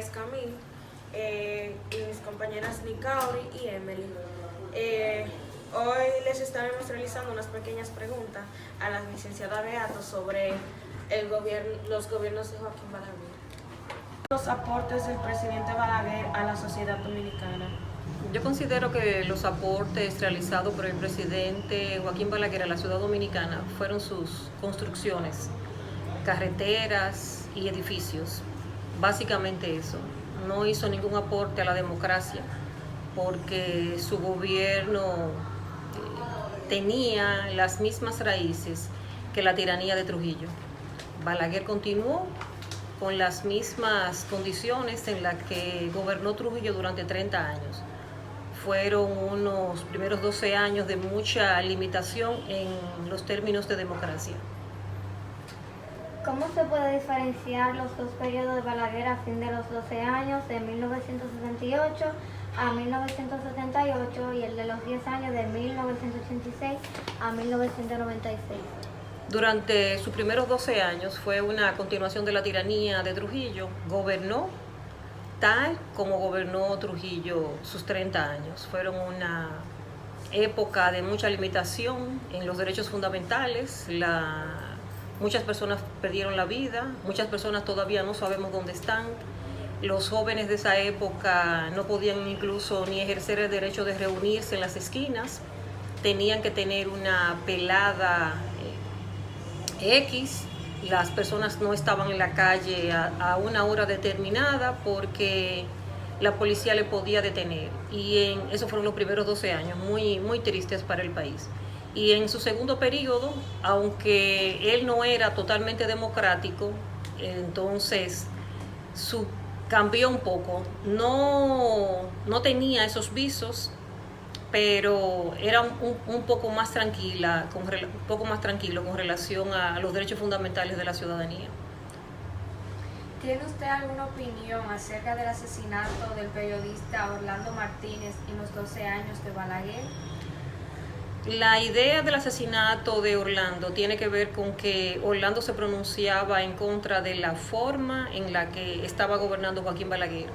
es Camil, y mis compañeras Nicauri y Emily. Hoy les estaremos realizando unas pequeñas preguntas a la licenciada Beato sobre los gobiernos de Joaquín Balaguer. Los aportes del presidente Balaguer a la sociedad dominicana. Yo considero que los aportes realizados por el presidente Joaquín Balaguer a la ciudad dominicana fueron sus construcciones, carreteras y edificios. Básicamente eso. No hizo ningún aporte a la democracia porque su gobierno tenía las mismas raíces que la tiranía de Trujillo. Balaguer continuó con las mismas condiciones en las que gobernó Trujillo durante 30 años. Fueron unos primeros 12 años de mucha limitación en los términos de democracia. ¿Cómo se puede diferenciar los dos periodos de Balaguer a fin de los 12 años, de 1968 a 1978, y el de los 10 años de 1986 a 1996? Durante sus primeros 12 años fue una continuación de la tiranía de Trujillo. Gobernó tal como gobernó Trujillo sus 30 años. Fueron una época de mucha limitación en los derechos fundamentales. Muchas personas perdieron la vida, muchas personas todavía no sabemos dónde están. Los jóvenes de esa época no podían incluso ni ejercer el derecho de reunirse en las esquinas. Tenían que tener una pelada X. Las personas no estaban en la calle a una hora determinada porque la policía le podía detener. Y esos fueron los primeros 12 años, muy, muy tristes para el país. Y en su segundo periodo, aunque él no era totalmente democrático, entonces cambió un poco. No tenía esos visos, pero era un poco más tranquilo con relación a los derechos fundamentales de la ciudadanía. ¿Tiene usted alguna opinión acerca del asesinato del periodista Orlando Martínez en los 12 años de Balaguer? La idea del asesinato de Orlando tiene que ver con que Orlando se pronunciaba en contra de la forma en la que estaba gobernando Joaquín Balaguer.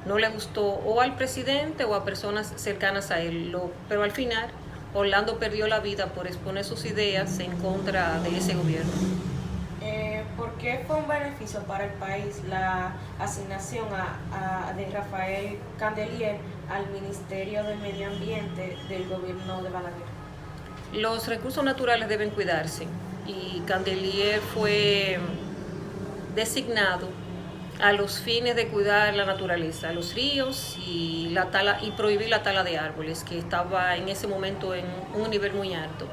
No le gustó o al presidente o a personas cercanas a él, pero al final Orlando perdió la vida por exponer sus ideas en contra de ese gobierno. ¿Por qué fue un beneficio para el país la asignación de Rafael Candelier al Ministerio del Medio Ambiente del gobierno de Balaguer? Los recursos naturales deben cuidarse y Candelier fue designado a los fines de cuidar la naturaleza, los ríos y prohibir la tala de árboles, que estaba en ese momento en un nivel muy alto.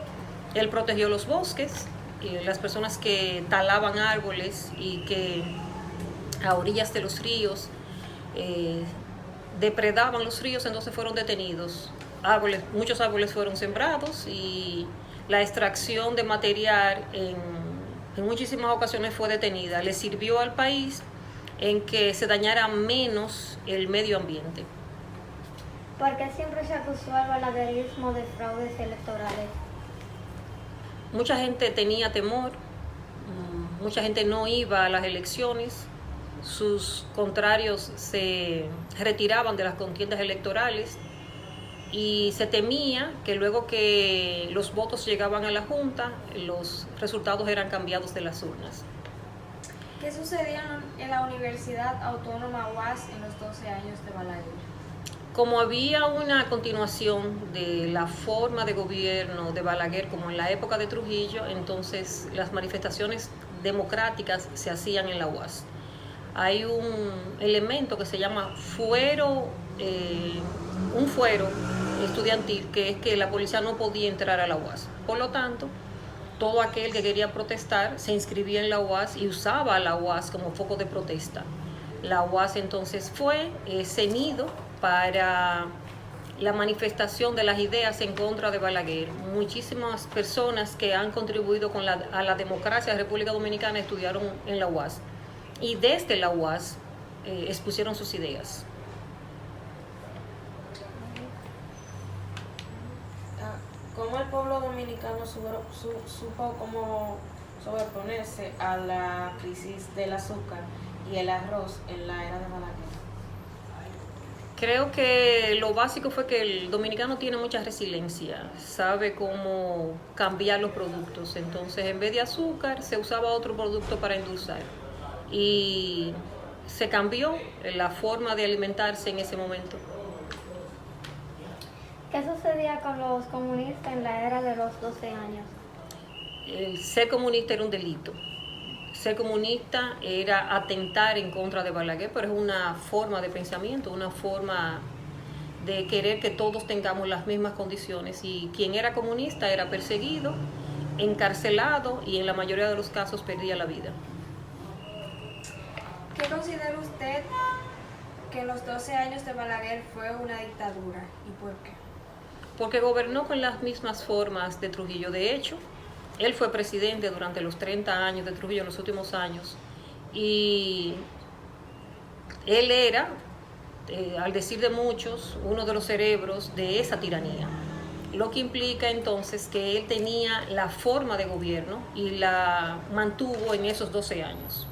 Él protegió los bosques y las personas que talaban árboles y que a orillas de los ríos depredaban los ríos, entonces fueron detenidos. Muchos árboles fueron sembrados y la extracción de material en muchísimas ocasiones fue detenida. Le sirvió al país en que se dañara menos el medio ambiente. ¿Por qué siempre se acusó al balaguerismo de fraudes electorales? Mucha gente tenía temor, mucha gente no iba a las elecciones, sus contrarios se retiraban de las contiendas electorales y se temía que luego que los votos llegaban a la Junta, los resultados eran cambiados de las urnas. ¿Qué sucedía en la Universidad Autónoma UAS en los 12 años de Balaguer? Como había una continuación de la forma de gobierno de Balaguer como en la época de Trujillo, entonces las manifestaciones democráticas se hacían en la UAS. Hay un elemento que se llama un fuero estudiantil, que es que la policía no podía entrar a la UAS. Por lo tanto, todo aquel que quería protestar se inscribía en la UAS y usaba a la UAS como foco de protesta. La UAS entonces fue ese nido para la manifestación de las ideas en contra de Balaguer. Muchísimas personas que han contribuido a la democracia de la República Dominicana estudiaron en la UAS y desde la UAS expusieron sus ideas. ¿Cómo el pueblo dominicano supo cómo sobreponerse a la crisis del azúcar y el arroz en la era de Balaguer? Creo que lo básico fue que el dominicano tiene mucha resiliencia, sabe cómo cambiar los productos. Entonces, en vez de azúcar, se usaba otro producto para endulzar. Y se cambió la forma de alimentarse en ese momento. ¿Qué sucedía con los comunistas en la era de los 12 años? El ser comunista era un delito. Ser comunista era atentar en contra de Balaguer, pero es una forma de pensamiento, una forma de querer que todos tengamos las mismas condiciones. Y quien era comunista era perseguido, encarcelado y en la mayoría de los casos perdía la vida. ¿Qué considera usted que en los 12 años de Balaguer fue una dictadura y por qué? Porque gobernó con las mismas formas de Trujillo. De hecho, él fue presidente durante los 30 años de Trujillo, en los últimos años, y él era, al decir de muchos, uno de los cerebros de esa tiranía, lo que implica entonces que él tenía la forma de gobierno y la mantuvo en esos 12 años.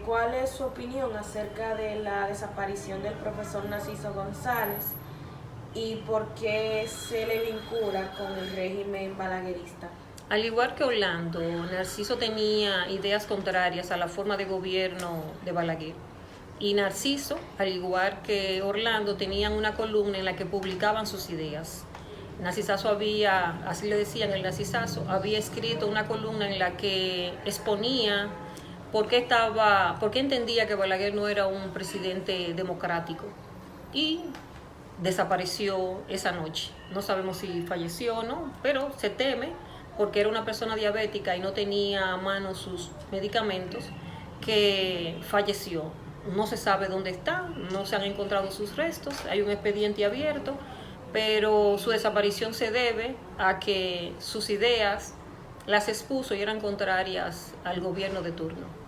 ¿Cuál es su opinión acerca de la desaparición del profesor Narciso González y por qué se le vincula con el régimen balaguerista? Al igual que Orlando, Narciso tenía ideas contrarias a la forma de gobierno de Balaguer. Y Narciso, al igual que Orlando, tenían una columna en la que publicaban sus ideas. Narcisazo había, así le decían, el Narcisazo, había escrito una columna en la que exponía por qué entendía que Balaguer no era un presidente democrático. Y desapareció esa noche. No sabemos si falleció o no, pero se teme, porque era una persona diabética y no tenía a mano sus medicamentos, que falleció. No se sabe dónde está, no se han encontrado sus restos, hay un expediente abierto, pero su desaparición se debe a que sus ideas las expuso y eran contrarias al gobierno de turno.